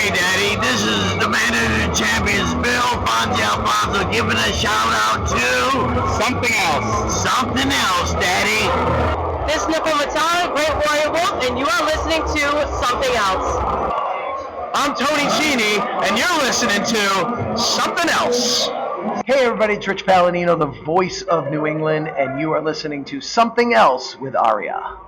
Hey, Daddy, this is the man of the champions, Bill Fonzie Alfonso, giving a shout out to Something Else. Something Else, Daddy. This is Nickel Matara, Great Warrior Wolf, and you are listening to Something Else. I'm Tony Cini, and you're listening to Something Else. Hey everybody, it's Rich Palladino, the voice of New England, and you are listening to Something Else with Arya.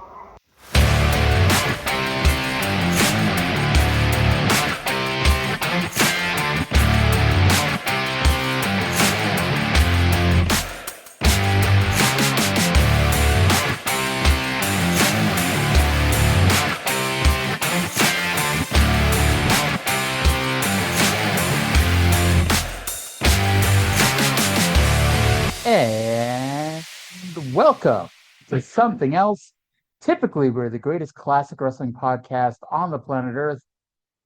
And welcome to Something Else. Typically, we're the greatest classic wrestling podcast on the planet Earth,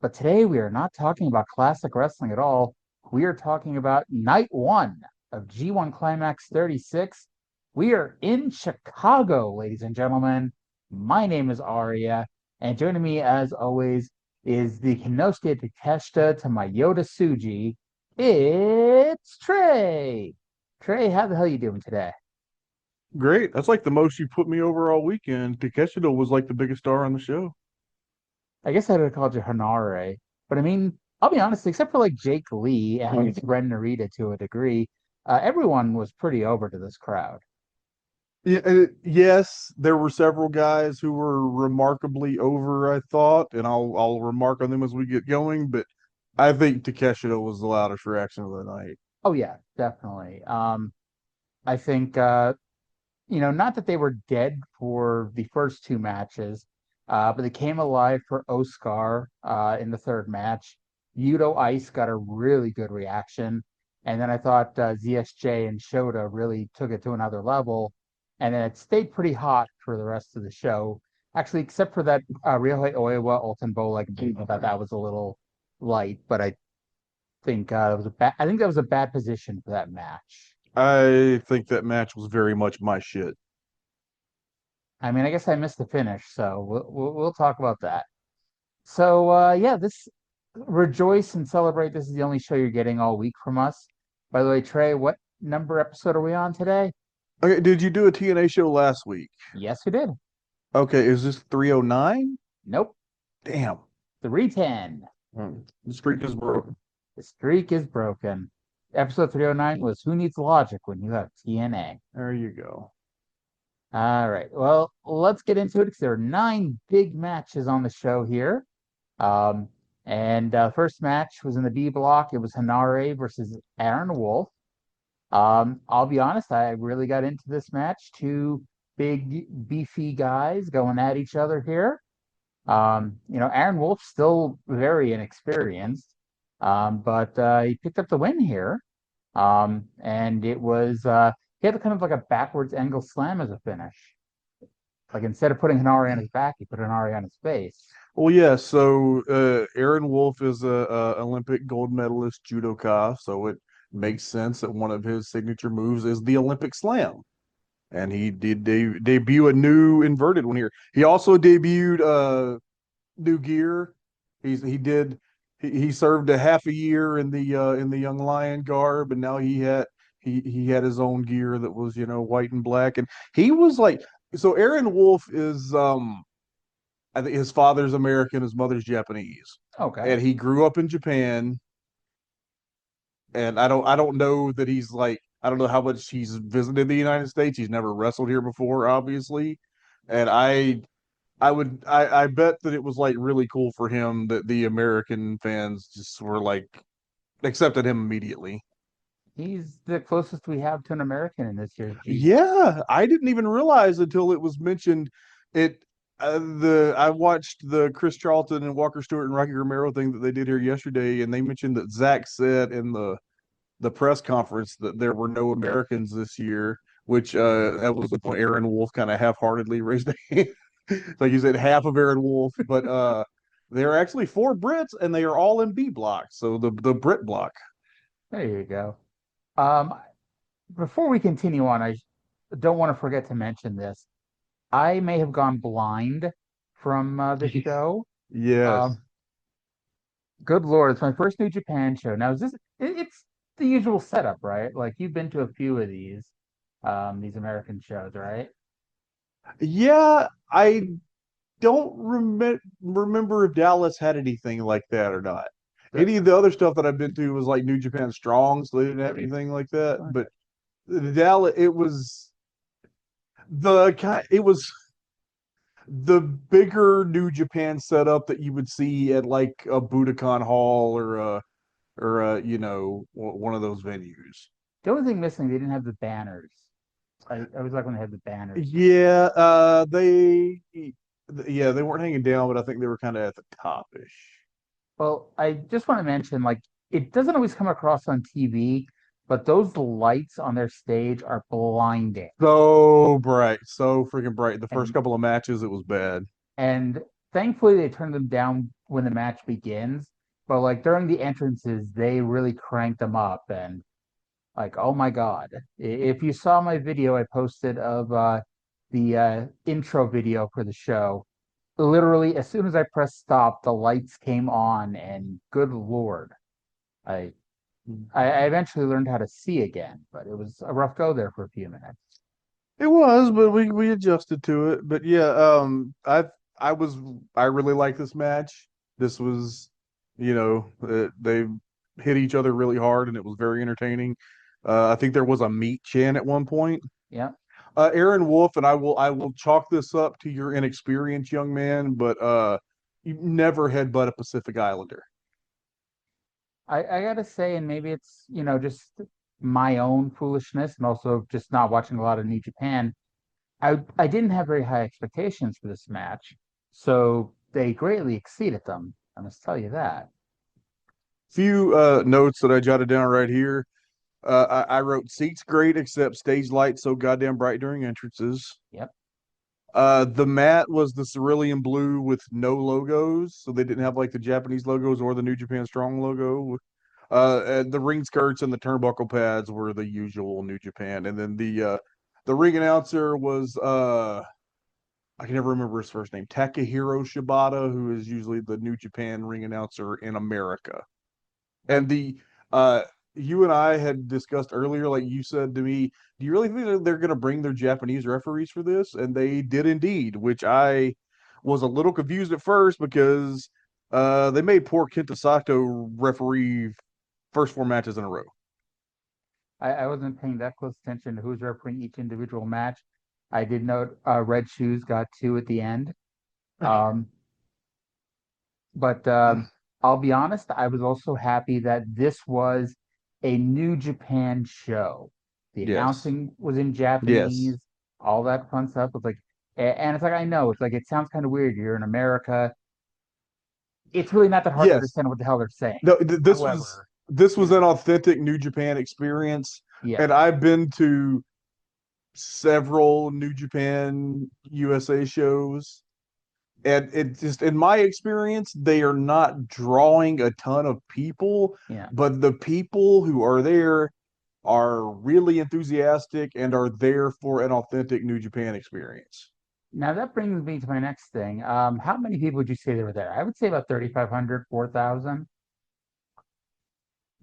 but today we are not talking about classic wrestling at all. We are talking about night one of G1 Climax 36. We are in Chicago, ladies and gentlemen. My name is Arya, and joining me, as always, is the Konosuke Takeshita to my Yota Tsuji. It's Trae. Trae, how the hell you doing today? Great. That's like the most you put me over all weekend. Takeshita was like the biggest star on the show. I guess I would have called you Hanare, but I mean, I'll be honest, except for like Jake Lee and Ren Narita to a degree, everyone was pretty over to this crowd. Yeah, yes, there were several guys who were remarkably over, I thought, and I'll remark on them as we get going, but I think Takeshita was the loudest reaction of the night. Oh yeah, definitely. I think not that they were dead for the first two matches, but they came alive for Oscar in the third match. Yuto Ice got a really good reaction, and then I thought ZSJ and Shota really took it to another level, and then it stayed pretty hot for the rest of the show. Actually, except for that Ryohei Oiwa Ulton Bow, I thought that was a little light, but I think that was a bad position for that match. I think that match was very much my shit. I mean, I guess I missed the finish, so we'll talk about that. So this rejoice and celebrate. This is the only show you're getting all week from us. By the way, Trey, what number episode are we on today? Okay, did you do a TNA show last week? Yes, we did. Okay, is this 309? Nope. Damn. 310. The streak is broken. The streak is broken. Episode 309 was Who Needs Logic When You Have TNA? There you go. All right. Well, let's get into it because there are 9 big matches on the show here. First match was in the B block. It was Hanare versus Aaron Wolf. I'll be honest, I really got into this match. 2 big, beefy guys going at each other here. Aaron Wolf's still very inexperienced. But he picked up the win here. And it was he had kind of like a backwards angle slam as a finish. Like instead of putting Hanare on his back, he put Hanare on his face. Well, yeah, so Aaron Wolf is a Olympic gold medalist judoka, so it makes sense that one of his signature moves is the Olympic slam. And he did debut a new inverted one here. He also debuted new gear. He served a half a year in the Young Lion garb, and now he had his own gear that was white and black, and he was like, so Aaron Wolf is I think his father's American, his mother's Japanese. Okay. And he grew up in Japan, and I don't know that he's like, I don't know how much he's visited the United States. He's never wrestled here before, obviously, and I bet that it was like really cool for him that the American fans just were like accepted him immediately. He's the closest we have to an American in this year's G. Yeah, I didn't even realize until it was mentioned. I watched the Chris Charlton and Walker Stewart and Rocky Romero thing that they did here yesterday, and they mentioned that Zach said in the press conference that there were no Americans this year, which that was the point Aaron Wolf kind of half-heartedly raised a hand. Like you said, half of Aaron Wolf, but there are actually 4 Brits, and they are all in B block, so the Brit block. There you go. Before we continue on, I don't want to forget to mention this. I may have gone blind from the show. Yes. Good Lord, it's my first New Japan show. Now, is this? It's the usual setup, right? Like you've been to a few of these American shows, right? Yeah, I don't remember if Dallas had anything like that or not. Any of the other stuff that I've been to was like New Japan Strong, so they didn't have anything like that. But the Dallas, it was the bigger New Japan setup that you would see at like a Budokan Hall or one of those venues. The only thing missing, they didn't have the banners. I always like when they had the banners. Yeah, they weren't hanging down, but I think they were kind of at the top-ish. Well, I just want to mention, like, it doesn't always come across on TV, but those lights on their stage are blinding. So bright, so freaking bright. The first And couple of matches, it was bad. and thankfully they turn them down when the match begins. But like during the entrances, they really crank them up and like, oh my God. If you saw my video I posted of the intro video for the show, literally as soon as I pressed stop, the lights came on and good Lord. I I eventually learned how to see again, but it was a rough go there for a few minutes. It was, but we adjusted to it. But yeah, I was I really liked this match. This was, they hit each other really hard, and it was very entertaining. I think there was a meat chant at one point. Yeah. Aaron Wolf, and I will chalk this up to your inexperience, young man, but you never headbutt a Pacific Islander. I gotta say, and maybe it's, just my own foolishness and also just not watching a lot of New Japan. I didn't have very high expectations for this match, so they greatly exceeded them. I must tell you that. Few notes that I jotted down right here. I wrote seats great except stage lights so goddamn bright during entrances. Yep. The mat was the cerulean blue with no logos, so they didn't have like the Japanese logos or the New Japan Strong logo. And the ring skirts and the turnbuckle pads were the usual New Japan, and then the ring announcer was I can never remember his first name, Takahiro Shibata, who is usually the New Japan ring announcer in America. And you and I had discussed earlier, like you said to me, do you really think that they're going to bring their Japanese referees for this? And they did indeed, which I was a little confused at first because they made poor Kenta Sato referee first four matches in a row. I wasn't paying that close attention to who's refereeing each individual match. I did note Red Shoes got two at the end. But I'll be honest, I was also happy that this was a New Japan show. The Yes. announcing was in Yes. Japanese, all that fun stuff. It's like, and it's like, I know, it's like, it sounds kind of weird. You're in America. It's really not that hard to Yes. understand what the hell they're saying. No, this However, was an authentic New Japan experience. yeah. And I've been to several New Japan USA shows. And it just, in my experience, they are not drawing a ton of people, Yeah. but the people who are there are really enthusiastic and are there for an authentic New Japan experience. Now that brings me to my next thing. How many people would you say they were there? I would say about 3,500, 4,000.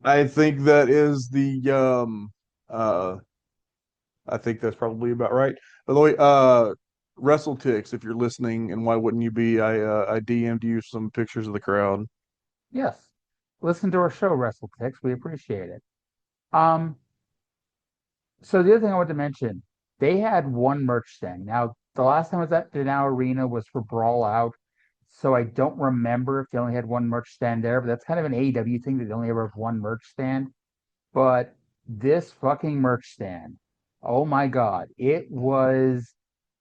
I think that is I think that's probably about right. By the way, WrestleTix, if you're listening, and why wouldn't you be? I DM'd you some pictures of the crowd. Yes. Listen to our show, WrestleTix. We appreciate it. Um, so the other thing I wanted to mention, they had one merch stand. Now, the last time I was at the Now Arena was for Brawl Out, so I don't remember if they only had one merch stand there, but that's kind of an AEW thing that they only ever have one merch stand. But this fucking merch stand, oh my God, it was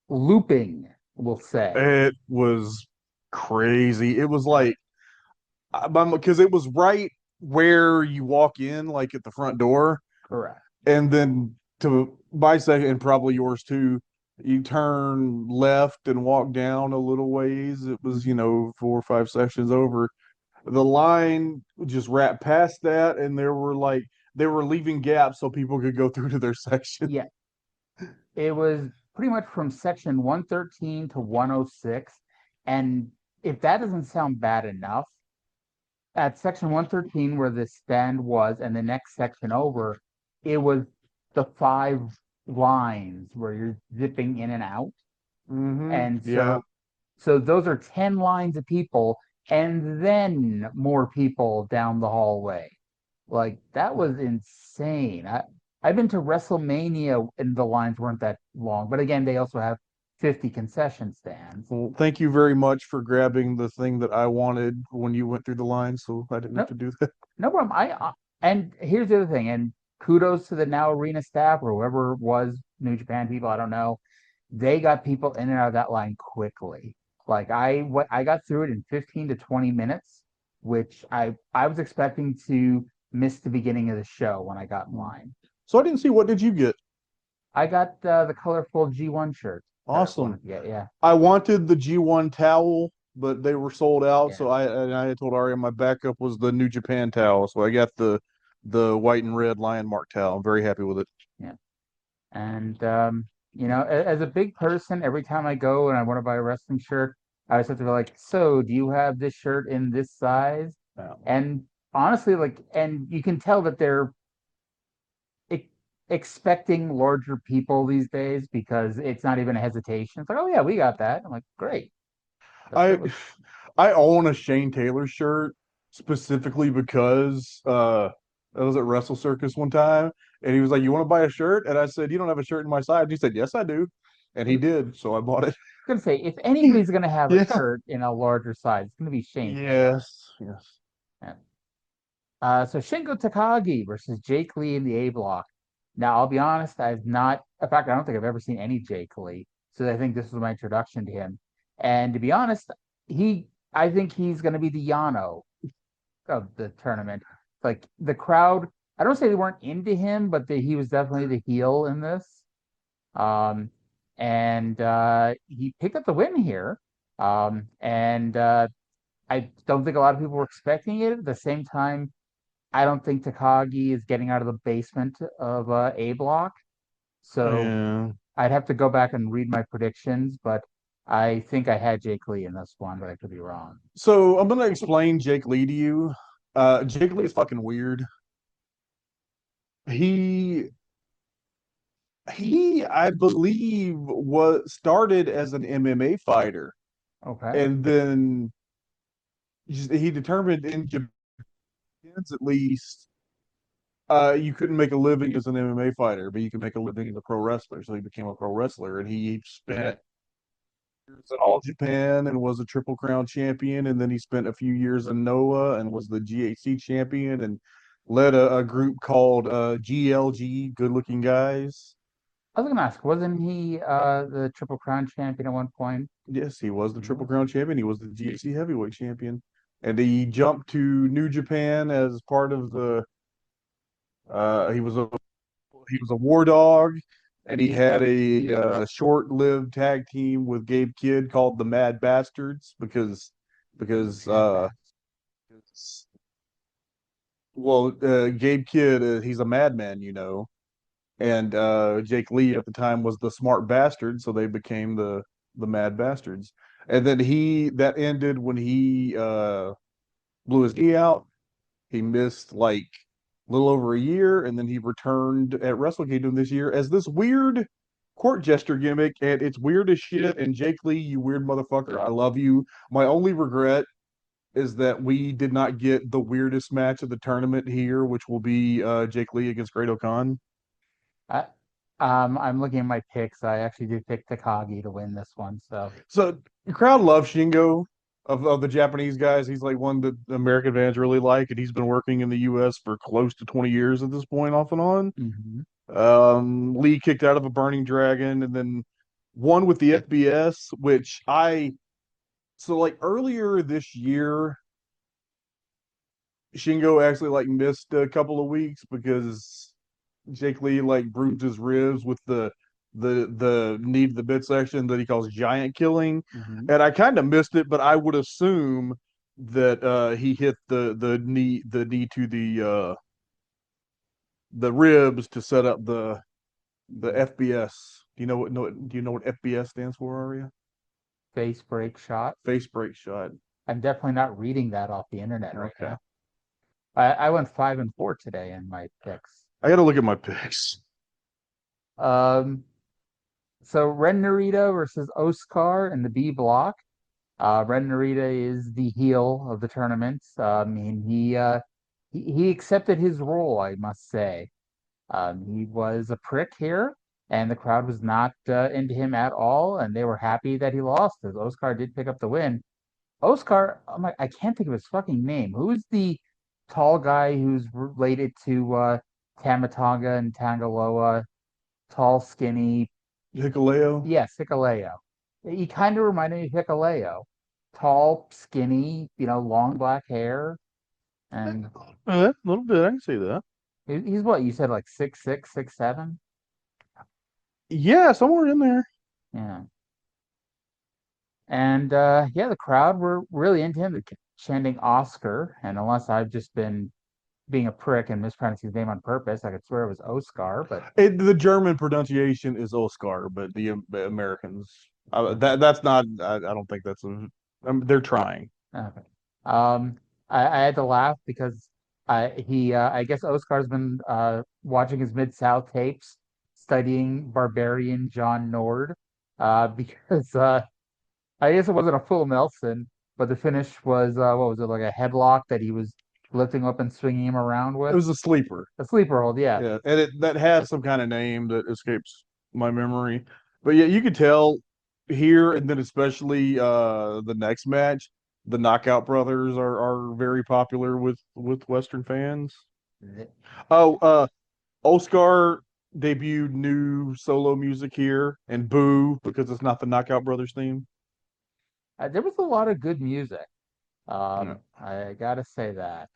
looping, we'll say. It was crazy. It was like, because it was right where you walk in, like at the front door, Correct. and then to my second, and probably yours too, you turn left and walk down a little ways. It was, 4 or 5 sections over. The line just wrapped past that, and they were leaving gaps so people could go through to their section. Yeah. It was pretty much from section 113 to 106. And if that doesn't sound bad enough, at section 113 where the stand was, and the next section over, it was the 5 lines where you're zipping in and out. And Yeah. so those are 10 lines of people, and then more people down the hallway. Like, that was insane. I've been to WrestleMania and the lines weren't that long, but again, they also have 50 concession stands. Well, thank you very much for grabbing the thing that I wanted when you went through the line, so I didn't have to do that. No problem. And here's the other thing, and kudos to the Now Arena staff or whoever was New Japan people, I don't know. They got people in and out of that line quickly. Like, I got through it in 15 to 20 minutes, which I was expecting to miss the beginning of the show when I got in line. So I didn't see, what did you get? I got the colorful G1 shirt. Awesome. Yeah. I wanted the G1 towel, but they were sold out. Yeah. So I had told Arya my backup was the New Japan towel. So I got the white and red lion mark towel. I'm very happy with it. Yeah. And as a big person, every time I go and I want to buy a wrestling shirt, I always have to be like, so do you have this shirt in this size? Yeah. And honestly, and you can tell that they're expecting larger people these days because it's not even a hesitation. It's like, oh yeah, we got that. I'm like, great. I own a Shane Taylor shirt specifically because I was at Wrestle Circus one time and he was like, "You want to buy a shirt?" And I said, "You don't have a shirt in my size." He said, "Yes, I do," and he did. So I bought it. I was gonna say, if anybody's gonna have a Yeah. shirt in a larger size, it's gonna be Shane. Yes. Yeah. So Shingo Takagi versus Jake Lee in the A block. Now, I'll be honest, I've not, in fact, I don't think I've ever seen any Jake Lee. So I think this was my introduction to him. And to be honest, I think he's going to be the Yano of the tournament. Like, the crowd, I don't say they weren't into him, but he was definitely the heel in this. And he picked up the win here. And I don't think a lot of people were expecting it. At the same time, I don't think Takagi is getting out of the basement of A block. So Yeah. I'd have to go back and read my predictions, but I think I had Jake Lee in this one, but I could be wrong. So I'm gonna explain Jake Lee to you. Jake Lee is fucking weird. He I believe was started as an MMA fighter, Okay. and then he determined in Japan at least you couldn't make a living as an MMA fighter, but you could make a living as a pro wrestler. So he became a pro wrestler, and he spent years in All Japan and was a Triple Crown champion, and then he spent a few years in Noah and was the GHC champion and led a group called GLG, Good Looking Guys. I was going to ask, wasn't he the Triple Crown champion at one point? Yes, he was the Triple Crown champion. He was the GHC heavyweight champion, and he jumped to New Japan as part of the. He was a war dog, and he had a short-lived tag team with Gabe Kidd called the Mad Bastards because Gabe Kidd he's a madman, and Jake Lee at the time was the Smart Bastard, so they became the Mad Bastards. And then that ended when he blew his knee out. He missed like a little over a year, and then he returned at Wrestle Kingdom this year as this weird court jester gimmick, and it's weird as shit. And Jake Lee, you weird motherfucker, I love you. My only regret is that we did not get the weirdest match of the tournament here, which will be Jake Lee against Great O'Khan. I'm looking at my picks. I actually did pick Takagi to win this one. So the crowd loves Shingo. Of the Japanese guys, he's like one that American fans really like, and he's been working in the U.S. for close to 20 years at this point, off and on. Mm-hmm. Lee kicked out of a Burning Dragon and then won with the FBS, so like earlier this year, Shingo actually missed a couple of weeks because Jake Lee bruised his ribs with the knee to the midsection that he calls giant killing. Mm-hmm. And I kind of missed it, but I would assume that he hit the knee to the ribs to set up the FBS. Do you know what FBS stands for, Aria? Face break shot. Face break shot. I'm definitely not reading that off the internet right now. I went 5-4 today in my picks. I got to look at my picks. Um, so Ren Narita versus Oscar in the B block. Ren Narita is the heel of the tournament. I mean, he accepted his role, I must say. He was a prick here, and the crowd was not into him at all, and they were happy that he lost, as Oscar did pick up the win. Oscar, I can't think of his fucking name. Who's the tall guy who's related to Tamatanga and Tangaloa? Tall, skinny. Hikuleo? Yes, Hikuleo. He kind of reminded me of Hikuleo. Tall, skinny, long black hair, and A little bit. I can see that. he's what you said, like 6'6", 6'7"? Yeah, somewhere in there. Yeah. And yeah, the crowd were really into him. They kept chanting Oscar, and unless I've just been being a prick and mispronouncing his name on purpose, I could swear it was Oscar, but The German pronunciation is Oscar, but the Americans that's not. I don't think that's they're trying. okay. Um, I had to laugh because I guess Oscar's been watching his Mid-South tapes, studying Barbarian John Nord, because I guess it wasn't a full Nelson, but the finish was what was it, like a headlock that he was lifting up and swinging him around It with? was a sleeper. A sleeper hold, yeah. Yeah, and that had some kind of name that escapes my memory. But yeah, you could tell here, and then especially the next match, the Knockout Brothers are very popular with Western fans. Oh, Oscar debuted new solo music here, and boo because it's not the Knockout Brothers theme. There was a lot of good music. Yeah. I gotta say that.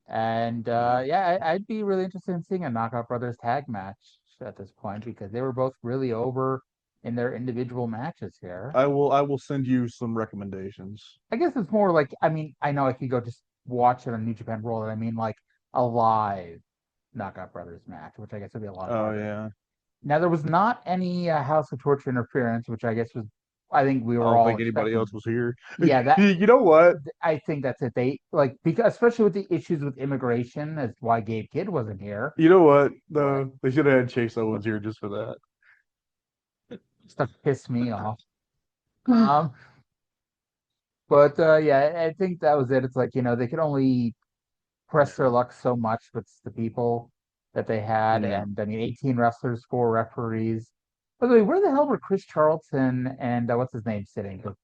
And yeah, I'd be really interested in seeing a Knockout Brothers tag match at this point because they were both really over in their individual matches here. I will send you some recommendations. I guess it's more like, I mean, I know I could go just watch it on New Japan World, and I mean like a live Knockout Brothers match, which I guess would be a lot Oh harder. yeah. Now there was not any House of Torture interference, which I guess was, I think we I were don't all think anybody expecting. else was here. Yeah, that You know what? I think that's it. They like because especially with the issues with immigration, that's why Gabe Kidd wasn't here. You know what? No, they should have had Chase Owens here just for that. Stuff pissed me off. Um, but yeah, I think that was it. It's like, they could only press their luck so much with the people that they had, Yeah. and I mean, 18 wrestlers, 4 referees. By the way, where the hell were Chris Charlton and what's his name sitting? 'Cause,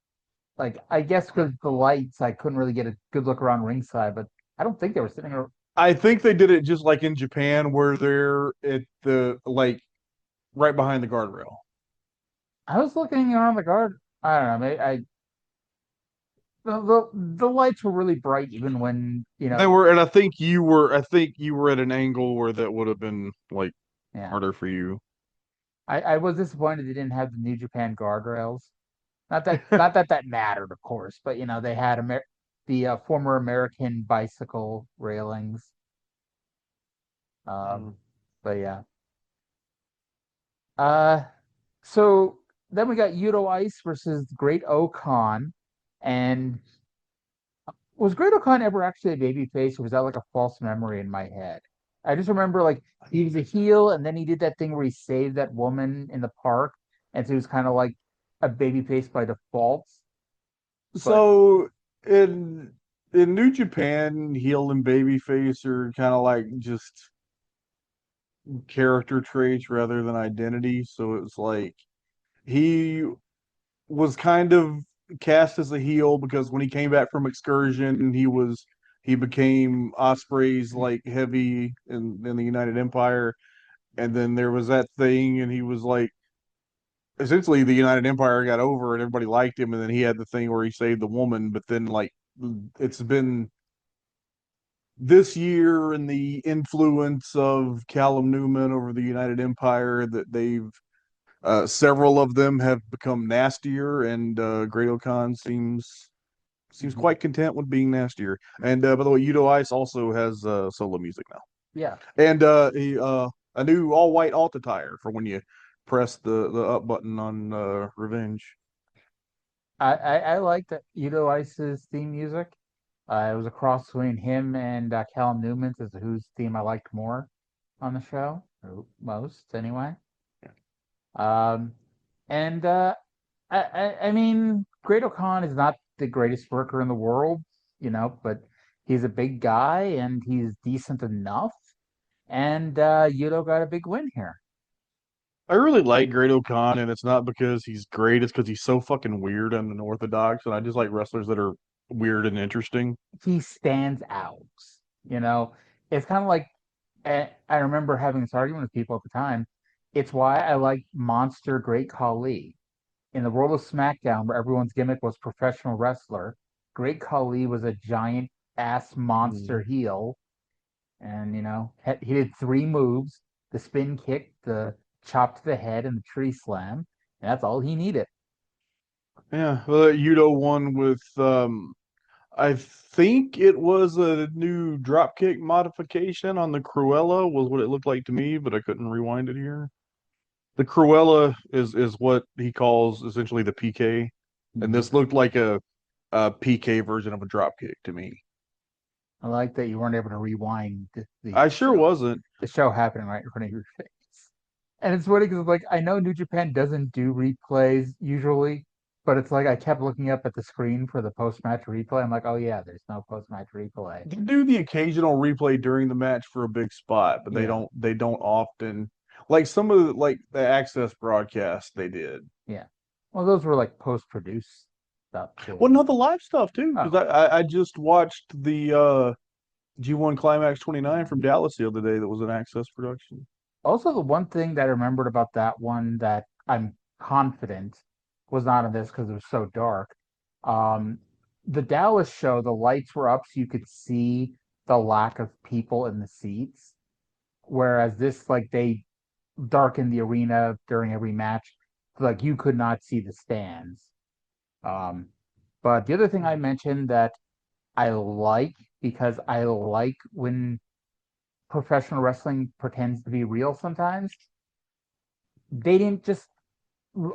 like, I guess because the lights, I couldn't really get a good look around ringside, but I don't think they were sitting. I think they did it just like in Japan, where they're at the like right behind the guardrail. I was looking around the guard. I don't know. Maybe the lights were really bright even when They were, and I think you were. I think you were at an angle where that would have been like yeah. harder for you. I was disappointed they didn't have the New Japan guardrails. Not that mattered, of course, but they had the former American bicycle railings. But yeah. So then we got Yuto Ice versus Great Okan, and was Great Okan ever actually a babyface, or was that like a false memory in my head? I just remember like he was a heel, and then he did that thing where he saved that woman in the park, and so he was kind of like a babyface by default. So in New Japan, heel and babyface are kind of like just character traits rather than identity. So it's like he was kind of cast as a heel because when he came back from excursion, he became Osprey's like heavy in the United Empire, and then there was that thing, and he was like essentially the United Empire got over and everybody liked him, and then he had the thing where he saved the woman, but then like it's been this year and the influence of Callum Newman over the United Empire that they've several of them have become nastier, and Great Okan seems quite content with being nastier. And by the way, Yudo Ice also has solo music now. Yeah. And a new all white alt attire for when you press the up button on Revenge. I like that Yudo Ice's theme music. It was a cross between him and Callum Newman's as to whose theme I liked more on the show, or most anyway. Um, and I mean, Great O'Khan is not the greatest worker in the world, but he's a big guy and he's decent enough. And Yuto got a big win here. I really like Great O'Khan, and it's not because he's great, it's because he's so fucking weird and unorthodox, and I just like wrestlers that are weird and interesting. He stands out. It's kind of like I remember having this argument with people at the time. It's why I like Monster Great Khali. In the world of SmackDown, where everyone's gimmick was professional wrestler, Great Khali was a giant ass monster heel. And, he did 3 moves: the spin kick, the chop to the head, and the tree slam. And that's all he needed. Yeah, well, Yuto won with I think it was a new dropkick modification on the Cruella was what it looked like to me, but I couldn't rewind it here. The Cruella is what he calls essentially the PK, and this looked like a PK version of a dropkick to me. I like that you weren't able to rewind the I sure show. wasn't. The show happening right in front of your face. And it's funny because I know New Japan doesn't do replays usually, but it's like I kept looking up at the screen for the post-match replay. I'm like, oh yeah, there's no post-match replay. They do the occasional replay during the match for a big spot, but they don't often, like some of the Access broadcasts they did. Yeah. Well, those were like post-produced stuff too. Well, not the live stuff too, because Oh. I just watched the G1 Climax 29 from Dallas the other day that was an Access production. Also, the one thing that I remembered about that one that I'm confident was not in this because it was so dark. The Dallas show, the lights were up so you could see the lack of people in the seats. Whereas this, they darkened the arena during every match, so, you could not see the stands. But the other thing I mentioned that I like, because I like when professional wrestling pretends to be real sometimes, they didn't just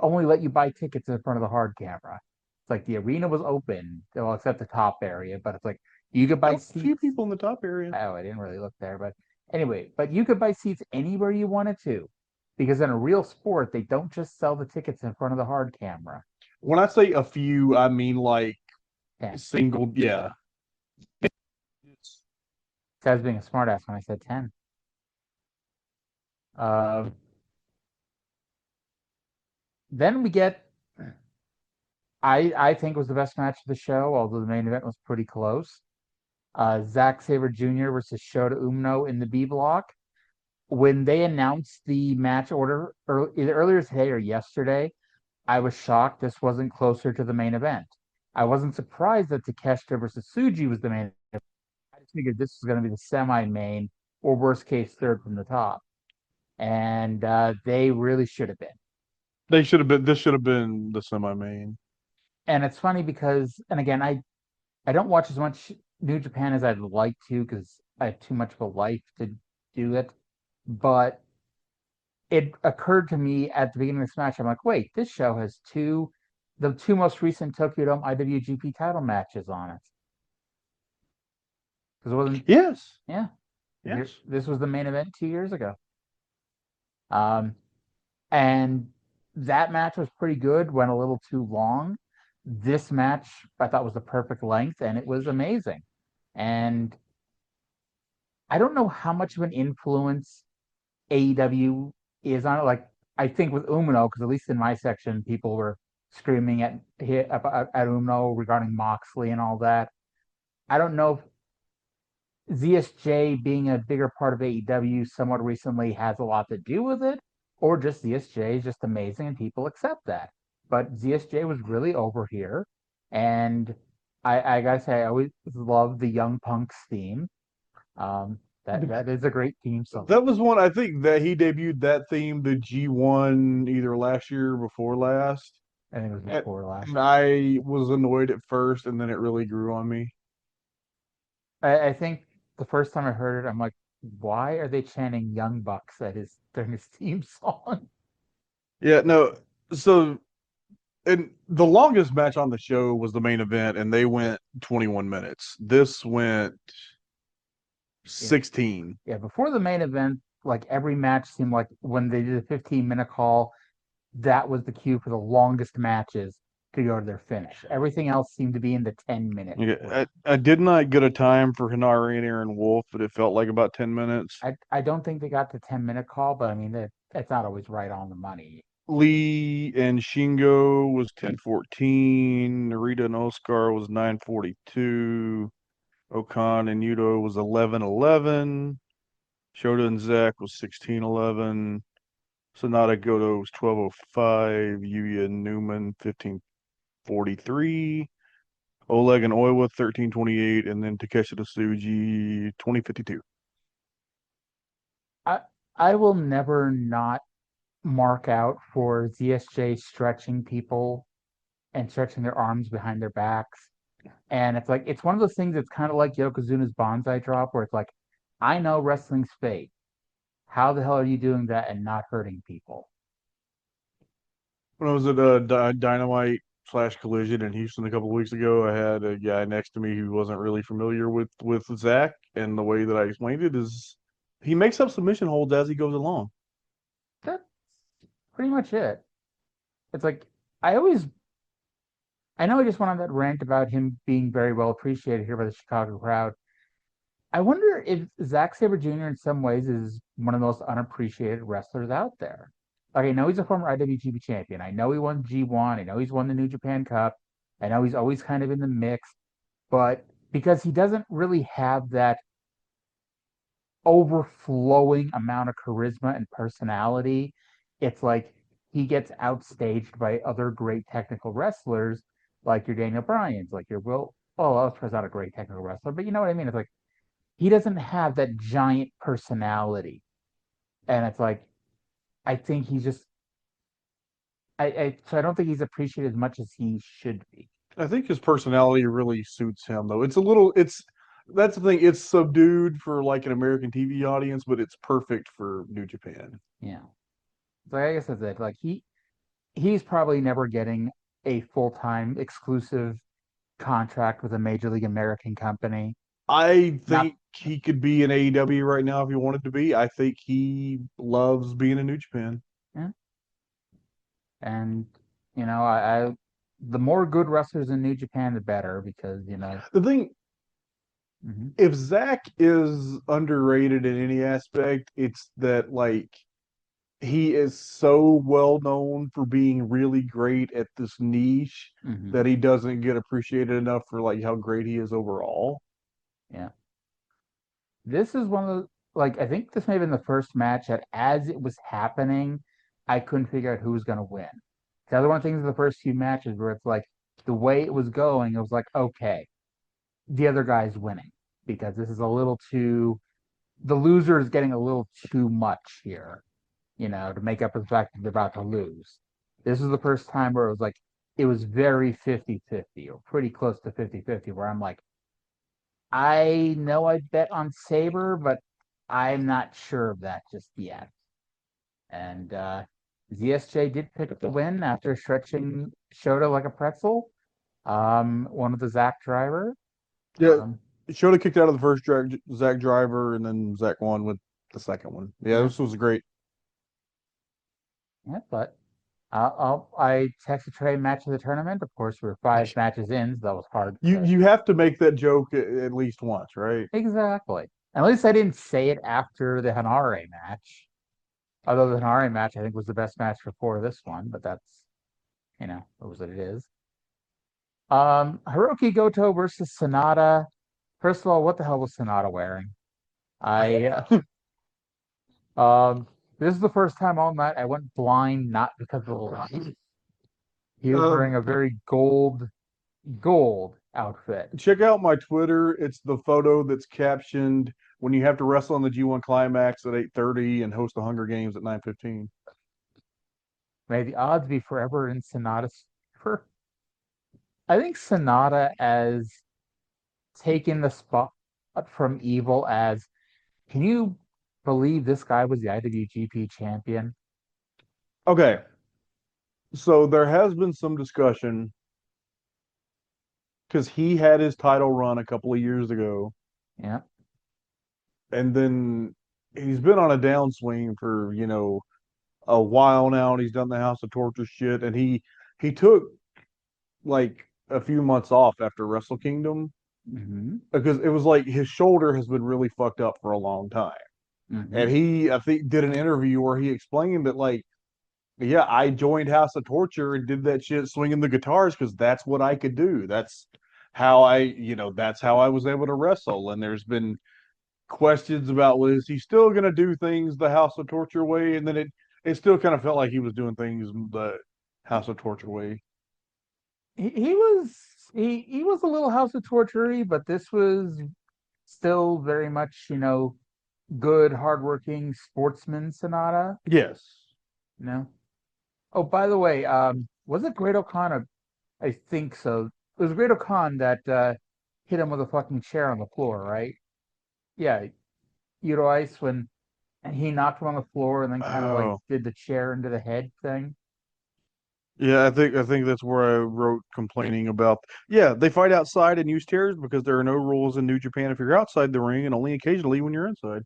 only let you buy tickets in front of the hard camera. It's like the arena was open, well, except the top area, but it's like you could buy seats. A few people in the top area. Oh, I didn't really look there, but anyway, but you could buy seats anywhere you wanted to, because in a real sport, they don't just sell the tickets in front of the hard camera. When I say a few, I mean like 10. single, yeah. I was being a smartass when I said 10. Then we get, I think was the best match of the show, although the main event was pretty close. Zack Sabre Jr. versus Shota Umino in the B block. When they announced the match order either earlier today or yesterday, I was shocked this wasn't closer to the main event. I wasn't surprised that Takeshita versus Tsuji was the main event. I just figured this was going to be the semi-main, or worst case, third from the top. And they really should have been. They should have been. This should have been the semi-main. And it's funny because, and again, I don't watch as much New Japan as I'd like to because I have too much of a life to do it. But it occurred to me at the beginning of this match, I'm like, wait, this show has the two most recent Tokyo Dome IWGP title matches on it. Because it wasn't. Yes. Yeah. Yes. This was the main event 2 years ago. And that match was pretty good, went a little too long. This match I thought was the perfect length, and it was amazing. And I don't know how much of an influence AEW is on it. Like, I think with Umino, because at least in my section, people were screaming at Umino regarding Moxley and all that. I don't know if ZSJ being a bigger part of AEW somewhat recently has a lot to do with it, or just ZSJ is just amazing and people accept that. But ZSJ was really over here, and I gotta say, I always love the Young Punks theme. That is a great theme song. That was one, I think that he debuted that theme to G1 either last year or before last. I think it was before last. And I was annoyed at first, and then it really grew on me. I think the first time I heard it, I'm like, why are they chanting Young Bucks during his theme song? Yeah, no. So And the longest match on the show was the main event, and they went 21 minutes. This went 16. Yeah, before the main event, like every match seemed like when they did a 15-minute call, that was the cue for the longest matches to go to their finish. Everything else seemed to be in the 10-minute. Yeah, I did not get a time for Hinari and Aaron Wolf, but it felt like about 10 minutes. I don't think they got the 10-minute call, but I mean that's not always right on the money. Lee and Shingo was 10:14. Narita and Oscar was 9:42. Okan and Yuto was 11:11. Shota and Zack was 16:11. Sonata Goto was 12:05. Yuya and Newman 15:43. Oleg and Oiwa 13:28, and then Takeshita Tsuji 20:52. I will never not mark out for ZSJ stretching people and stretching their arms behind their backs. And it's like it's one of those things that's kind of like Yokozuna's Banzai drop, where it's like, I know wrestling's fake. How the hell are you doing that and not hurting people? When I was at Dynamite / Collision in Houston a couple of weeks ago, I had a guy next to me who wasn't really familiar with Zach, and the way that I explained it is he makes up submission holds as he goes along. That's pretty much it. It's like I know I just went on that rant about him being very well appreciated here by the Chicago crowd. I wonder if Zack Sabre Jr. in some ways is one of the most unappreciated wrestlers out there. Like, I know he's a former IWGP champion. I know he won G1. I know he's won the New Japan Cup. I know he's always kind of in the mix. But because he doesn't really have that overflowing amount of charisma and personality, it's like he gets outstaged by other great technical wrestlers like your Daniel Bryan's, like your Will. Oh, Ospreay's not a great technical wrestler, but you know what I mean? It's like he doesn't have that giant personality. And it's like, I think he's just, so I don't think he's appreciated as much as he should be. I think his personality really suits him, though. That's the thing. It's subdued for like an American TV audience, but it's perfect for New Japan. Yeah. So I guess that's it. Like he's probably never getting a full-time exclusive contract with a Major League American company. I think he could be in AEW right now if he wanted to be. I think he loves being in New Japan. Yeah. And I the more good wrestlers in New Japan, the better, because The thing, Mhm. if Zach is underrated in any aspect, it's that like he is so well known for being really great at this niche Mhm. that he doesn't get appreciated enough for like how great he is overall. Yeah. This is one of the, like, I think this may have been the first match that as it was happening, I couldn't figure out who was going to win. The other one of the things in the first few matches where it's like the way it was going, it was like, okay, the other guy's winning because this is a little too, the loser is getting a little too much here, to make up for the fact that they're about to lose. This is the first time where it was like, it was very 50-50 or pretty close to 50-50, where I'm like, I know I bet on Sabre, but I'm not sure of that just yet. And ZSJ did pick up the win after stretching Shota like a pretzel. One of the Zack driver. Yeah, Shota kicked out of the first Zack driver, and then Zack won with the second one. Yeah, this was great. Yeah, but I texted Trae match of the tournament. Of course, we're 5 matches in, so that was hard. You have to make that joke at least once, right? Exactly. And at least I didn't say it after the Hanare match. Although the Hanare match, I think, was the best match before this one, but that's, it was what it is. Hiroki Goto versus Sonata. First of all, what the hell was Sonata wearing? This is the first time all night I went blind, not because of the light. He was wearing a very gold outfit. Check out my Twitter. It's the photo that's captioned when you have to wrestle on the G1 Climax at 8:30 and host the Hunger Games at 9:15. May the odds be forever in Sonata's favor. I think Sonata has taken the spot from Evil as, can you believe this guy was the IWGP champion? Okay. So there has been some discussion because he had his title run a couple of years ago, Yeah. and then he's been on a downswing for, a while now, and he's done the House of Torture shit, and he took like a few months off after Wrestle Kingdom Mm-hmm. because it was like his shoulder has been really fucked up for a long time. Mm-hmm. And he, I think, did an interview where he explained that, like, yeah, I joined House of Torture and did that shit swinging the guitars because that's what I could do. That's how I was able to wrestle. And there's been questions about, well, is he still going to do things the House of Torture way? And then it still kind of felt like he was doing things the House of Torture way. He was he was a little House of Torture, but this was still very much, good, hardworking sportsman Sonata. Yes. Oh, by the way, was it Great O'Connor? I think so. It was Great O'Connor that hit him with a fucking chair on the floor, right? Yeah, Euro Ice when he knocked him on the floor and then kind of like Oh, did the chair into the head thing. yeah. I think that's where I wrote complaining about. Yeah, they fight outside and use chairs because there are no rules in New Japan if you're outside the ring, and only occasionally when you're inside.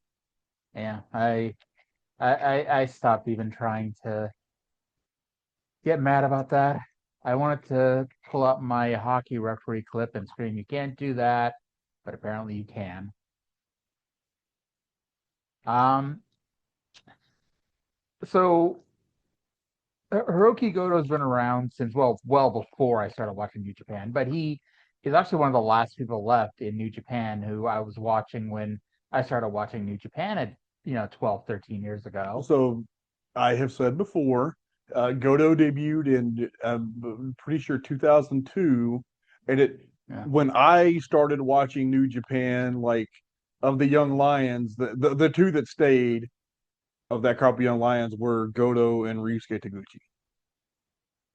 Yeah, I stopped even trying to get mad about that. I wanted to pull up my hockey referee clip and scream, "You can't do that," but apparently you can. Um, so Hiroki Goto's been around since well before I started watching New Japan, but he is actually one of the last people left in New Japan who I was watching when I started watching New Japan at 12, 13 years ago. So I have said before, Goto debuted in I'm pretty sure 2002, and Yeah. when I started watching New Japan, like of the Young Lions, the two that stayed of that crop of Young Lions were Goto and Ryusuke Taguchi.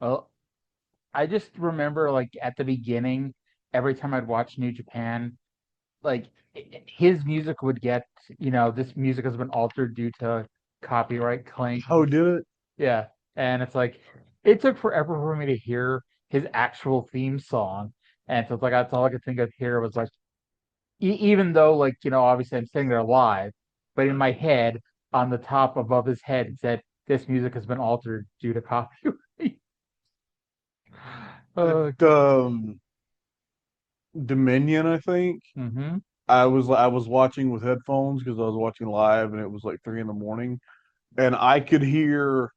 Well, I just remember like at the beginning, every time I'd watch New Japan, like his music would get, this music has been altered due to copyright claims. Oh, did it? Yeah. And it's like it took forever for me to hear his actual theme song. And so it's like that's all I could think of here was like even though like, obviously I'm sitting there live, but in my head, on the top above his head, it said this music has been altered due to copyright. Uh, Um, Dominion, I think. mm-hmm. I was watching with headphones because I was watching live, and it was like 3 in the morning, and I could hear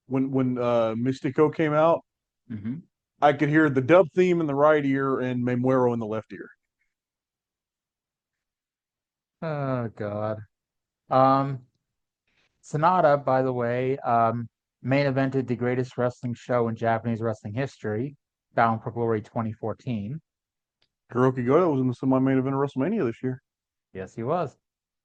when Mystico came out. Mm-hmm. I could hear the dub theme in the right ear and Memuero in the left ear. Oh God. Um, Sonata, by the way, main evented the greatest wrestling show in Japanese wrestling history, Bound for Glory 2014. Hiroki Goto was in the semi-main event of WrestleMania this year. Yes, he was.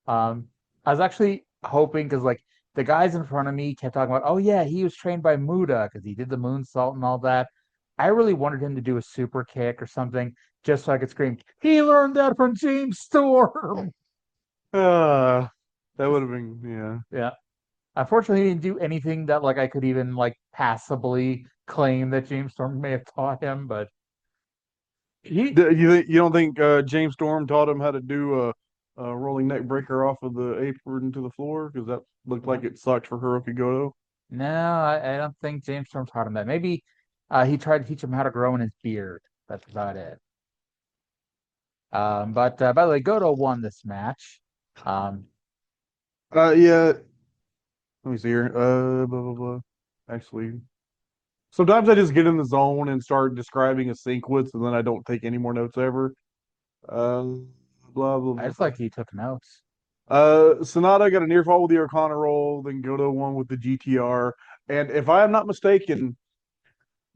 Um, I was actually hoping because like the guys in front of me kept talking about, oh yeah, he was trained by Muda because he did the moonsault and all that. I really wanted him to do a super kick or something just so I could scream, he learned that from James Storm. Uh, that would have been, yeah. Yeah. Unfortunately, he didn't do anything that like I could even like passably claim that James Storm may have taught him, but he You don't think James Storm taught him how to do a rolling neck breaker off of the apron to the floor? Because that looked like it sucked for Hiroki Goto. no, I don't think James Storm taught him that. Maybe he tried to teach him how to grow in his beard. That's about it. But by the way, Goto won this match. Um, Yeah. Let me see here. Blah blah blah. Actually, sometimes I just get in the zone and start describing a sequence, and then I don't take any more notes ever. Uh, blah blah I blah. just like he took notes. Sonata got a near fall with the O'Connor roll, then Goto won with the GTR. And if I am not mistaken,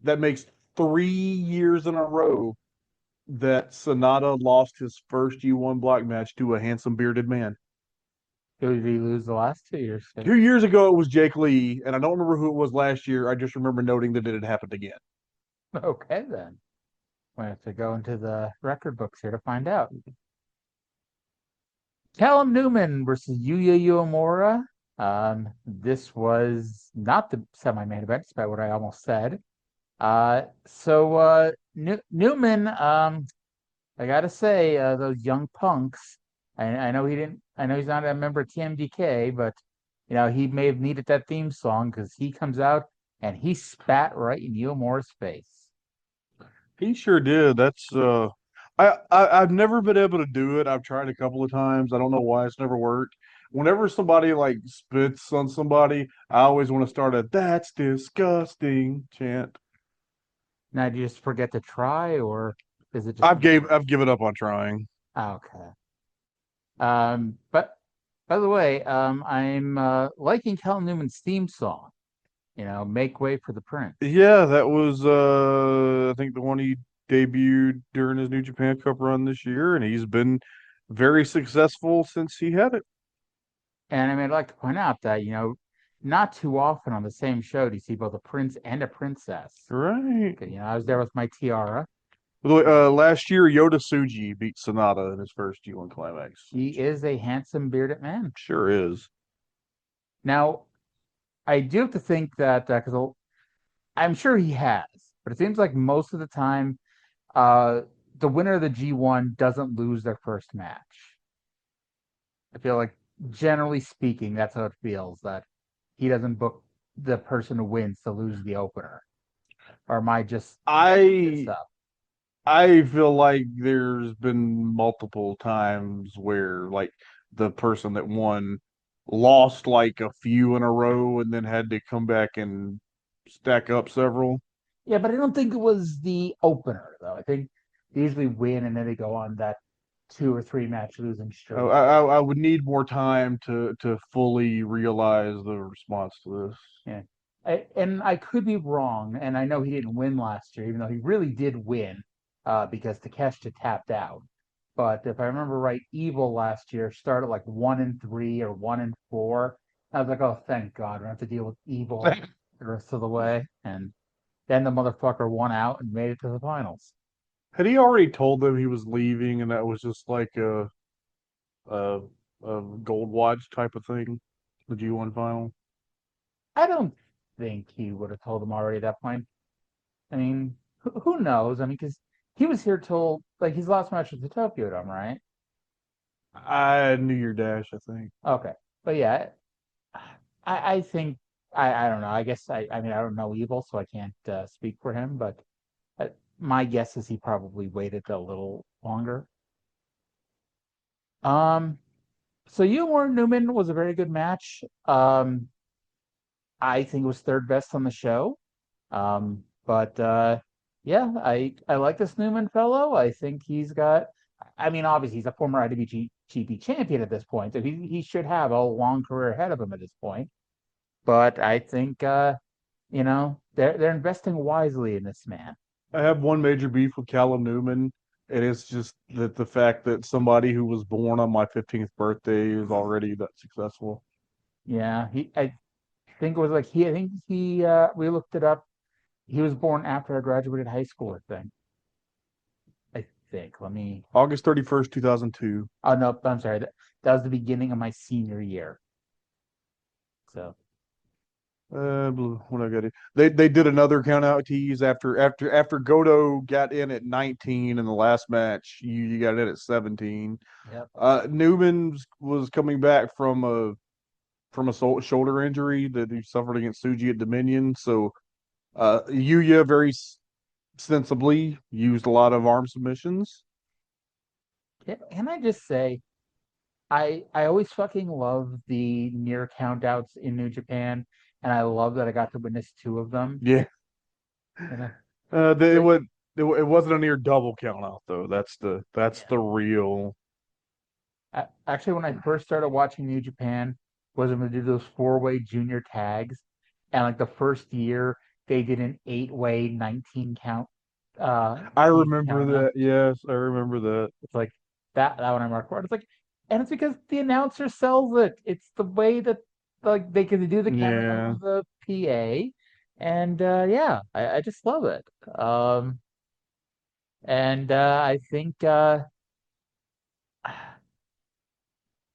that makes 3 years in a row that Sonata lost his first G1 block match to a handsome bearded man. Who did he lose the last 2 years to? 2 years ago, it was Jake Lee, and I don't remember who it was last year. I just remember noting that it had happened again. Okay, then. We have to go into the record books here to find out. Callum Newman versus Yuya Uemura. This was not the semi-main event, despite what I almost said. Newman, I gotta say, those young punks. I know he didn't. I know he's not a member of TMDK, but he may have needed that theme song because he comes out and he spat right in Uemore's face. He sure did. I've never been able to do it. I've tried a couple of times. I don't know why it's never worked. Whenever somebody like spits on somebody, I always want to start a "That's disgusting" chant. Now, do you just forget to try, or is it just I've given up on trying. okay? But by the way, I'm liking Cal Newman's theme song. Make way for the prince. Yeah, that was I think the one he debuted during his New Japan Cup run this year, and he's been very successful since he had it. And I mean, I'd like to point out that not too often on the same show do you see both a prince and a princess. Right. I was there with my tiara. By the way, last year Yota Tsuji beat Sonata in his first G1 Climax. He is a handsome bearded man. Sure is. Now, I do have to think that because I'm sure he has, but it seems like most of the time, the winner of the G1 doesn't lose their first match. I feel like, generally speaking, that's how it feels, that he doesn't book the person who wins to lose the opener. Or am I just mixed up? I feel like there's been multiple times where like the person that won lost like a few in a row and then had to come back and stack up several. Yeah, but I don't think it was the opener, though. I think they usually win and then they go on that 2 or 3 match losing streak. I would need more time to fully realize the response to this. Yeah. And I could be wrong, and I know he didn't win last year, even though he really did win because Takeshita tapped out. But if I remember right, Evil last year started like 1-3 or 1-4. I was like, oh, thank God, we don't have to deal with Evil the rest of the way. And then the motherfucker won out and made it to the finals. Had he already told them he was leaving and that was just like a, a gold watch type of thing, the G1 final? I don't think he would have told them already at that point. I mean, who knows? I mean, because he was here till like his last match was the Tokyo Dome, right? New Year Dash, I think. Okay, but yeah, I think I don't know. I guess I mean I don't know Evil, so I can't speak for him. But my guess is he probably waited a little longer. So Umore Newman was a very good match. I think it was third best on the show. But yeah, I like this Newman fellow. I think he's got. I mean, obviously he's a former IWGP champion at this point, so he should have a long career ahead of him at this point. But I think they're investing wisely in this man. I have one major beef with Callum Newman, and it's just that the fact that somebody who was born on my 15th birthday is already that successful. Yeah, I think it was like I think he we looked it up. He was born after I graduated high school, I think. Let me August 31st, 2002. Oh no, I'm sorry. That was the beginning of my senior year. So What I got it. They did another count out tease after Goto got in at 19 in the last match. You got in at 17. Yep. Newman was coming back from a shoulder injury that he suffered against Tsuji at Dominion. So Yuya very sensibly used a lot of arm submissions. Can I just say, I always fucking love the near countouts in New Japan, and I love that I got to witness 2 of them. Yeah. It wasn't a near double count out though. That's the real. Actually, when I first started watching New Japan, was when they did those 4-way junior tags, and like the first year they did an 8-way 19 count. I remember that. Yes, I remember that. It's like that one I marked for. It's like, and it's because the announcer sells it. It's the way that like they can do the camera of the PA, and yeah, I just love it. And I think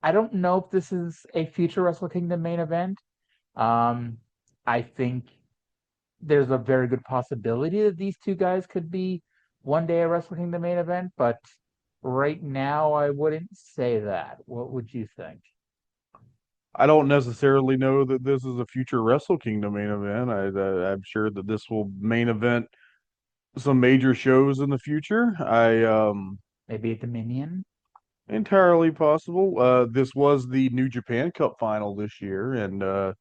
I don't know if this is a future Wrestle Kingdom main event. I think there's a very good possibility that these two guys could be one day a Wrestle Kingdom main event, but right now I wouldn't say that. What would you think? I don't necessarily know that this is a future Wrestle Kingdom main event. I'm sure that this will main event some major shows in the future. Maybe a Dominion? Entirely possible. This was the New Japan Cup final this year, and a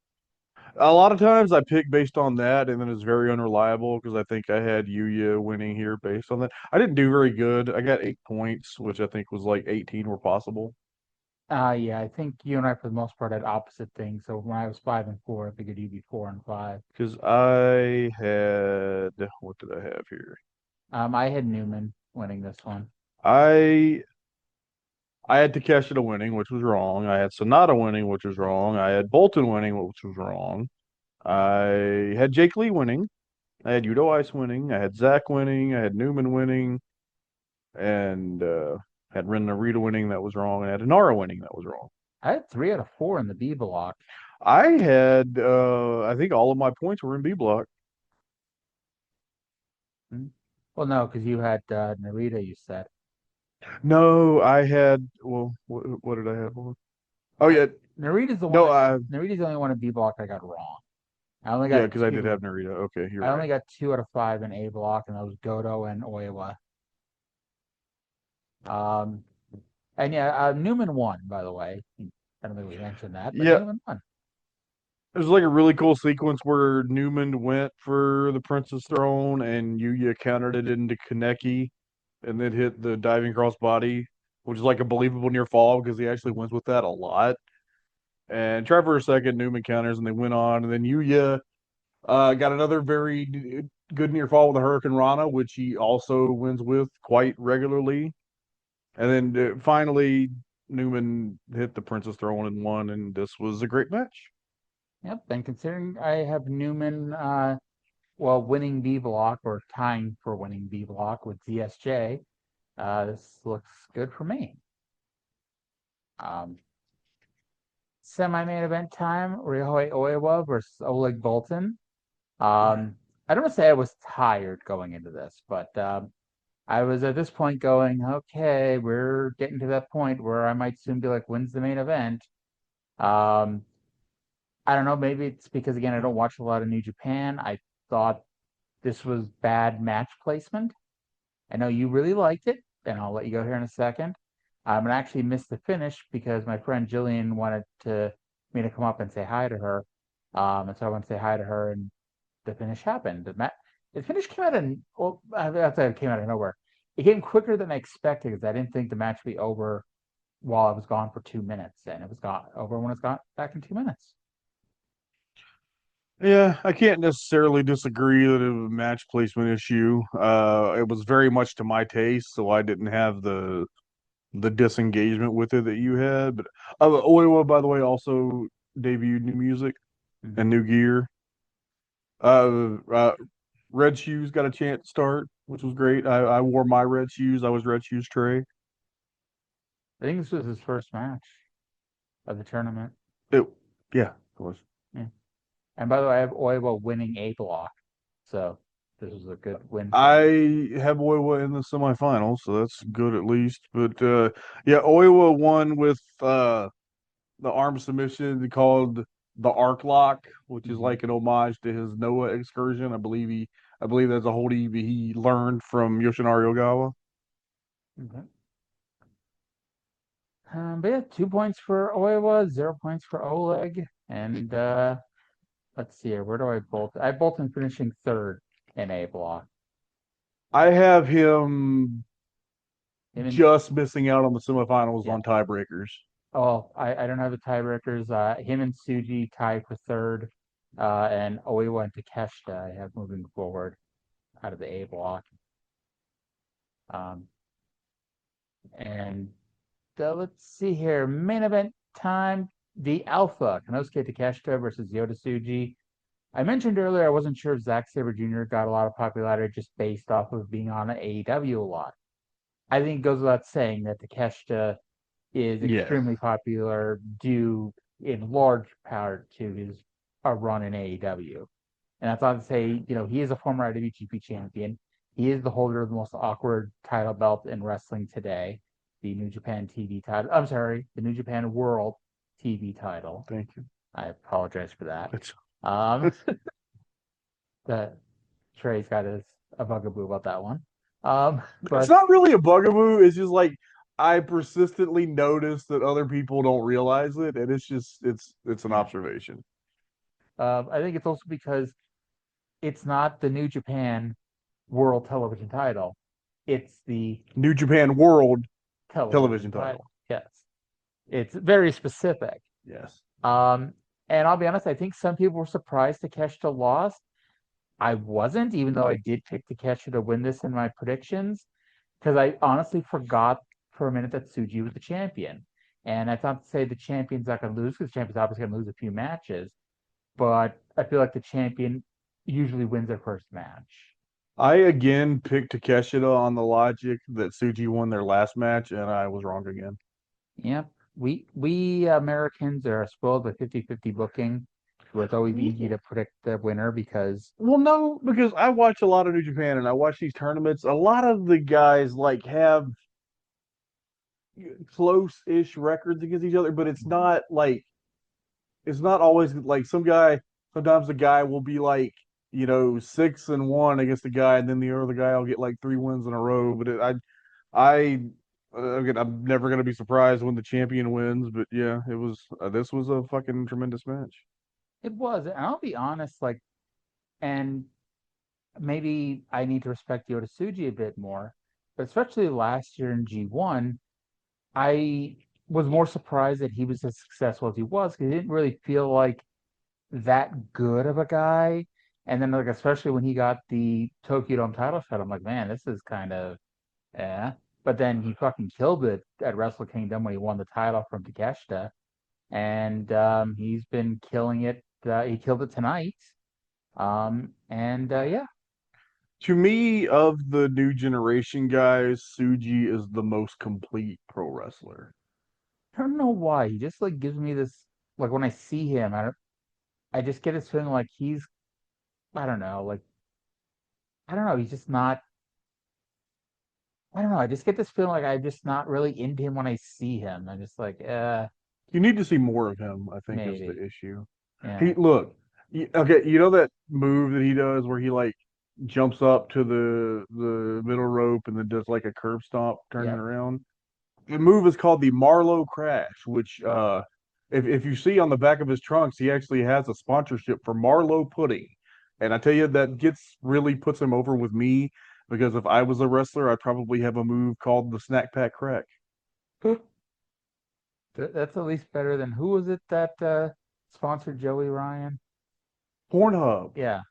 lot of times I pick based on that, and then it's very unreliable because I think I had Yuya winning here based on that. I didn't do very good. I got 8 points, which I think was like 18 were possible. Yeah, I think you and I, for the most part, had opposite things. So when I was 5-4, I figured you'd be 4-5. Because I had, what did I have here? I had Newman winning this one. I I had Takeshita winning, which was wrong. I had Sonata winning, which was wrong. I had Bolton winning, which was wrong. I had Jake Lee winning. I had Yudo Ice winning. I had Zach winning. I had Newman winning, and had Ren Narita winning. That was wrong. And I had Inara winning. That was wrong. I had 3 out of 4 in the B block. I had, I think all of my points were in B block. Well, no, because you had Narita, you said. No, I had, well, what did I have? Oh, yeah. Narita's the No, one. Narita's the only one in B block I got wrong. I only yeah, got because I did 2. have Narita. Okay, you're I only right. got 2 out of 5 in A block, and that was Goto and Oiwa. And yeah, Newman won, by the way. I don't think we mentioned that, but Yeah, Newman won. it was like a really cool sequence where Newman went for the Princess Throne and Yuya countered it into Kaneki and then hit the diving cross body, which is like a believable near fall because he actually wins with that a lot. And try for a second, Newman counters and they went on. And then Yuya got another very good near fall with the Hurricane Rana, which he also wins with quite regularly. And then finally, Newman hit the Princess Throne and won, and this was a great match. Yep, and considering I have Newman, winning B block or tying for winning B block with ZSJ, this looks good for me. Semi-main event time, Ryohei Oiwa versus Oleg Boltin. I don't want to say I was tired going into this, but I was at this point going, okay, we're getting to that point where I might soon be like, when's the main event? I don't know, maybe it's because, again, I don't watch a lot of New Japan. I thought this was bad match placement. I know you really liked it, and I'll let you go here in a second. And I actually missed the finish because my friend Jillian wanted me to come up and say hi to her. And so I went to say hi to her, and the finish happened. The finish came out it came out of nowhere. It came quicker than I expected because I didn't think the match would be over while I was gone for 2 minutes, and it was over when it's got back in 2 minutes. Yeah, I can't necessarily disagree that it was a match placement issue. It was very much to my taste, so I didn't have the disengagement with it that you had. But Oiwa, by the way, also debuted new music and new gear. Red Shoes got a chance to start, which was great. I wore my red shoes. I was Red Shoes Trae. I think this was his first match of the tournament. Yeah, it was. Yeah. And by the way, I have Oiwa winning A block, so this was a good win. I have Oiwa in the semifinals, so that's good at least. But yeah, Oiwa won with the arm submission called the Arc Lock, which is like an homage to his Noah excursion. I believe that's a hold he learned from Yoshinari Ogawa. Okay. But yeah, 2 points for Oiwa, 0 points for Oleg, and let's see here. Where do I bolt? I have Bolton finishing third in A block. I have him Him just missing out on the semifinals Yeah. on tiebreakers. Oh, I don't have the tiebreakers. Him and Tsuji tied for third, and Oiwa and Takeshita I have moving forward out of the A block. And let's see here. Main event time. The Alpha, Konosuke Takeshita versus Yota Tsuji. I mentioned earlier I wasn't sure if Zack Sabre Jr. got a lot of popularity just based off of being on AEW a lot. I think it goes without saying that Takeshita is Yeah. extremely popular due in large part to his run in AEW. And that's not to say, he is a former IWGP champion. He is the holder of the most awkward title belt in wrestling today, the New Japan TV title. I'm sorry, the New Japan World TV title. Thank you. I apologize for that. It's That Trey's got a bugaboo about that one. it's But not really a bugaboo. It's just like I persistently notice that other people don't realize it, and it's an observation. I think it's also because it's not the New Japan World Television title. It's the New Japan World television title. Yes. It's very specific. Yes. And I'll be honest, I think some people were surprised Takeshita lost. I wasn't, even though I did pick Takeshita to win this in my predictions, because I honestly forgot for a minute that Tsuji was the champion. And that's not to say the champion's not going to lose, because the champion's obviously going to lose a few matches. But I feel like the champion usually wins their first match. I again picked Takeshita on the logic that Tsuji won their last match, and I was wrong again. Yep. We Americans are spoiled with 50-50 booking, where it's always easy to predict the winner because Well, no, because I watch a lot of New Japan and I watch these tournaments. A lot of the guys like have close-ish records against each other, but it's not always like sometimes the guy will be like 6-1 against the guy, and then the other guy will get like 3 wins in a row. But again, I'm never gonna be surprised when the champion wins. But yeah, this was a fucking tremendous match. it was. And I'll be honest, and maybe I need to respect Yota Tsuji a bit more, but especially last year in G1, I was more surprised that he was as successful as he was because he didn't really feel like that good of a guy. And then, especially when he got the Tokyo Dome title shot, I'm like, man, this is kind of, eh. But then he fucking killed it at Wrestle Kingdom when he won the title from Takeshita. And he's been killing it. He killed it tonight. Yeah. To me, of the new generation guys, Tsuji is the most complete pro wrestler. I don't know why. He just gives me this when I see him, I just get this feeling like he's I don't know, I don't know, he's just not I don't know, I just get this feeling like I'm just not really into him when I see him. I'm just You need to see more of him, I think, is maybe. the issue. Yeah. Okay, you know that move that he does where he jumps up to the middle rope and then does like a curb stomp turning Yep. around? The move is called the Marlowe Crash, which if you see on the back of his trunks, he actually has a sponsorship for Marlowe Pudding. And I tell you, that really puts him over with me because if I was a wrestler, I'd probably have a move called the Snack Pack Crack. That's at least better than who was it that sponsored Joey Ryan? Pornhub. Yeah.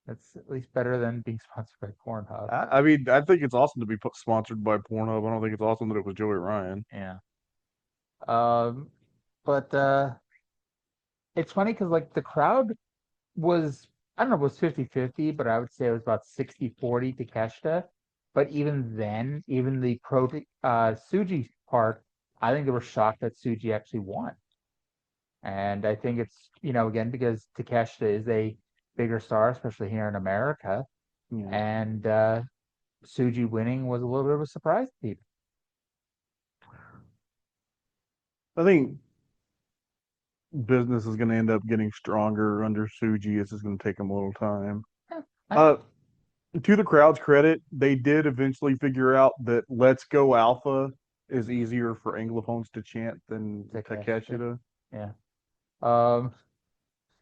That's at least better than being sponsored by Pornhub. I mean, I think it's awesome to be sponsored by Pornhub. I don't think it's awesome that it was Joey Ryan. Yeah. But it's funny because the crowd was, I don't know, it was 50-50, but I would say it was about 60-40 to Takeshita. But even then, even the pro Tsuji part, I think they were shocked that Tsuji actually won. And I think it's, again, because Takeshita is a bigger star, especially here in America. Yeah. And Tsuji winning was a little bit of a surprise to people. I think business is going to end up getting stronger under Tsuji. It's just going to take him a little time. To the crowd's credit, they did eventually figure out that "Let's Go Alpha" is easier for Anglophones to chant than Takeshita. Yeah.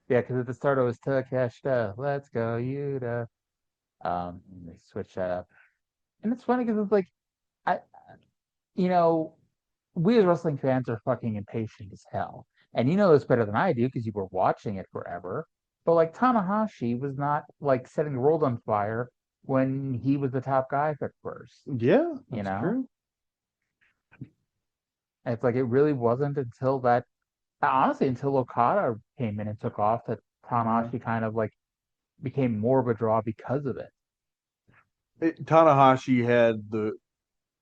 Yeah, because at the start it was Takeshita, let's go, Yuta. And they switched that up. And it's funny because it's we as wrestling fans are fucking impatient as hell. And you know this better than I do because you were watching it forever. But Tanahashi was not setting the world on fire when he was the top guy at first. Yeah, that's true. And it's it really wasn't until that, honestly, until Okada came in and took off that Tanahashi kind of became more of a draw because of it. Tanahashi had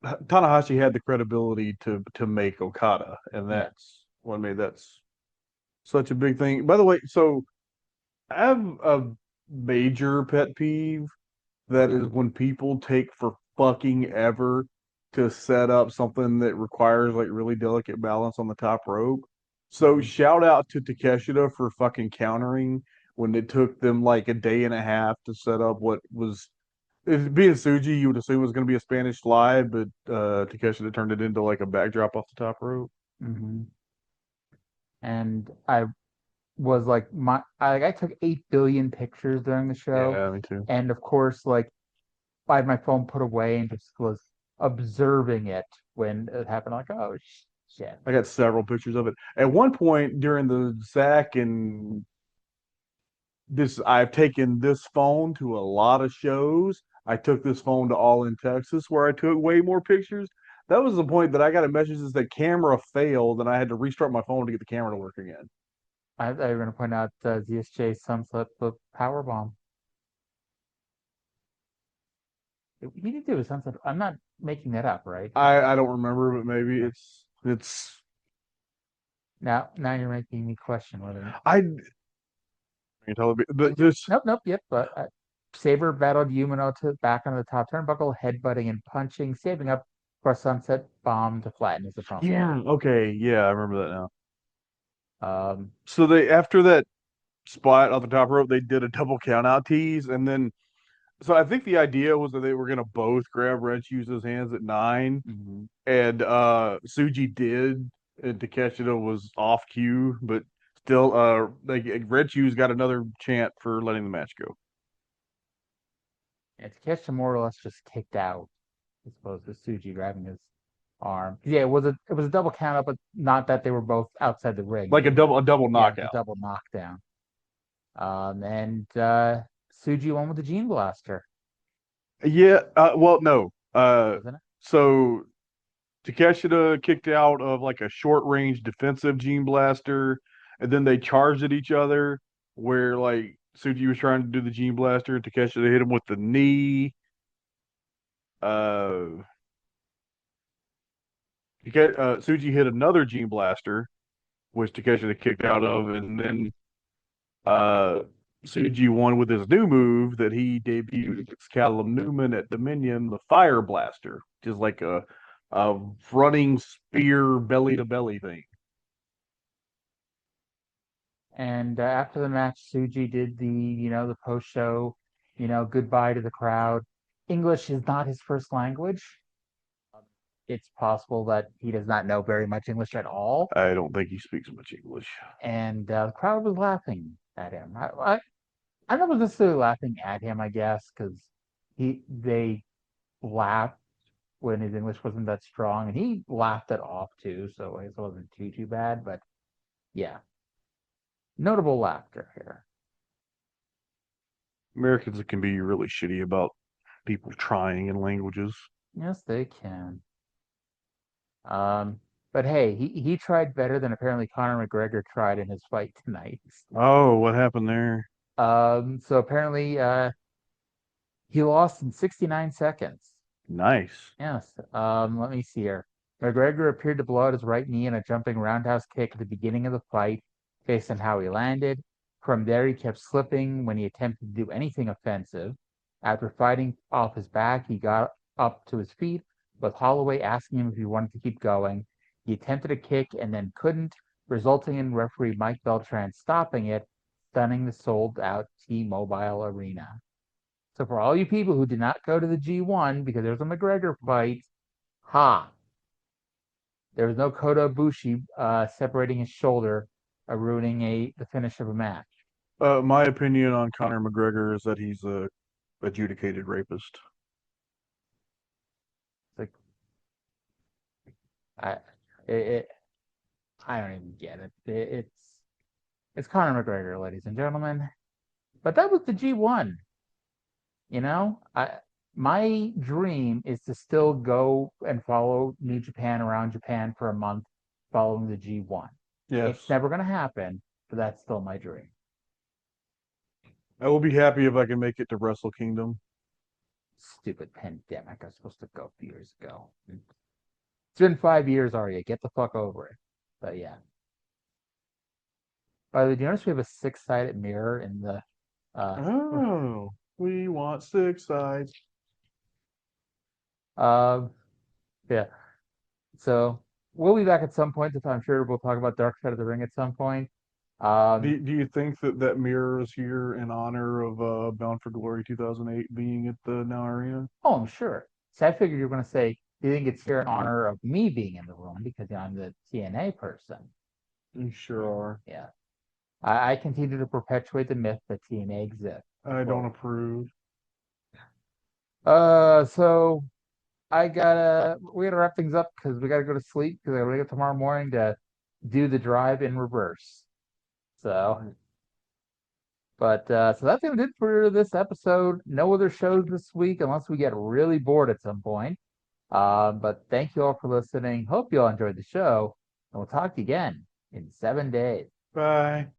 Tanahashi had the credibility to make Okada, and that's what made that such a big thing. By the way, so I have a major pet peeve that is when people take for fucking ever to set up something that requires like really delicate balance on the top rope. So shout out to Takeshita for fucking countering when it took them like a day and a half to set up what was it being Tsuji, you would assume it was going to be a Spanish slide, but Takeshita turned it into like a backdrop off the top rope. Mm-hmm. And I was like I took 8 billion pictures during the show, Yeah, me too. and of course, like I had my phone put away and just was observing it when it happened. Like, oh shit. I got several pictures of it. At one point during the Zack and this, I've taken this phone to a lot of shows. I took this phone to All in Texas where I took way more pictures. That was the point that I got a message that the camera failed and I had to restart my phone to get the camera to work again. I'm going to point out ZSJ Sunset the power bomb. He didn't do a sunset. I'm not making that up, right? I don't remember, but maybe it's Now you're making me question whether. You tell me, but just Nope. Yep. But Sabre battled Umino to back on the top turnbuckle, headbutting and punching, saving up for a sunset bomb to flatten his opponent. yeah, okay, yeah, I remember that now. Um, So they after that spot off the top rope, they did a double count out tease, and then so I think the idea was that they were gonna both grab Red Shoes' hands at 9, mhm. and Tsuji did, and Takeshita was off cue, but still, like Red Shoes got another chant for letting the match go. And Takeshita more or less just kicked out, I suppose, with Tsuji grabbing his arm. Yeah, it was a double count up, but not that they were both outside the ring. Like a double Yeah, knockout. a double knockdown. And Tsuji won with the Gene Blaster. Yeah, well, no. Wasn't it? So Takeshita kicked out of like a short range defensive Gene Blaster, and then they charged at each other where like Tsuji was trying to do the Gene Blaster, and Takeshita hit him with the knee. Uh, Tsuji hit another Gene Blaster, which Takeshita kicked out of, and then uh, Tsuji won with his new move that he debuted against Callum Newman at Dominion, the Fire Blaster, which is like a running spear belly to belly thing. And after the match, Tsuji did the post show, goodbye to the crowd. English is not his first language. It's possible that he does not know very much English at all. I don't think he speaks much English. And the crowd was laughing at him. I'm not necessarily laughing at him, I guess, because they laughed when his English wasn't that strong, and he laughed it off too, so it wasn't too bad. But yeah, notable laughter here. Americans can be really shitty about people trying in languages. Yes, they can. But hey, he tried better than apparently Conor McGregor tried in his fight tonight. Oh, what happened there? So apparently, he lost in 69 seconds. Nice. Yes. Let me see here. McGregor appeared to blow out his right knee in a jumping roundhouse kick at the beginning of the fight, based on how he landed. From there, he kept slipping when he attempted to do anything offensive. After fighting off his back, he got up to his feet, with Holloway asking him if he wanted to keep going. He attempted a kick and then couldn't, resulting in referee Mike Beltran stopping it, stunning the sold-out T-Mobile Arena. So for all you people who did not go to the G1 because there was a McGregor fight, there was no Kota Ibushi separating his shoulder, ruining the finish of a match. My opinion on Conor McGregor is that he's a adjudicated rapist. Like, I don't even get it. It's Conor McGregor, ladies and gentlemen. But that was the G1. My dream is to still go and follow New Japan around Japan for a month following the G1. Yes. It's never going to happen, but that's still my dream. I will be happy if I can make it to Wrestle Kingdom. Stupid pandemic. I was supposed to go a few years ago. It's been 5 years, Arya. Get the fuck over it. But yeah. By the way, do you notice we have a 6-sided mirror in the Oh, we want 6 sides. yeah. So we'll be back at some point. I'm sure we'll talk about Dark Side of the Ring at some point. Do you think that mirror is here in honor of Bound for Glory 2008 being at the Now Arena? Oh, I'm sure. So I figured you were going to say, do you think it's here in honor of me being in the room because I'm the TNA person? You sure are. Yeah. I continue to perpetuate the myth that TNA exists. I don't approve. So we gotta wrap things up because we gotta go to sleep because I gotta wake up tomorrow morning to do the drive in reverse. So, so that's gonna do it for this episode. No other shows this week unless we get really bored at some point. But thank you all for listening. Hope you all enjoyed the show, and we'll talk to you again in 7 days. Bye.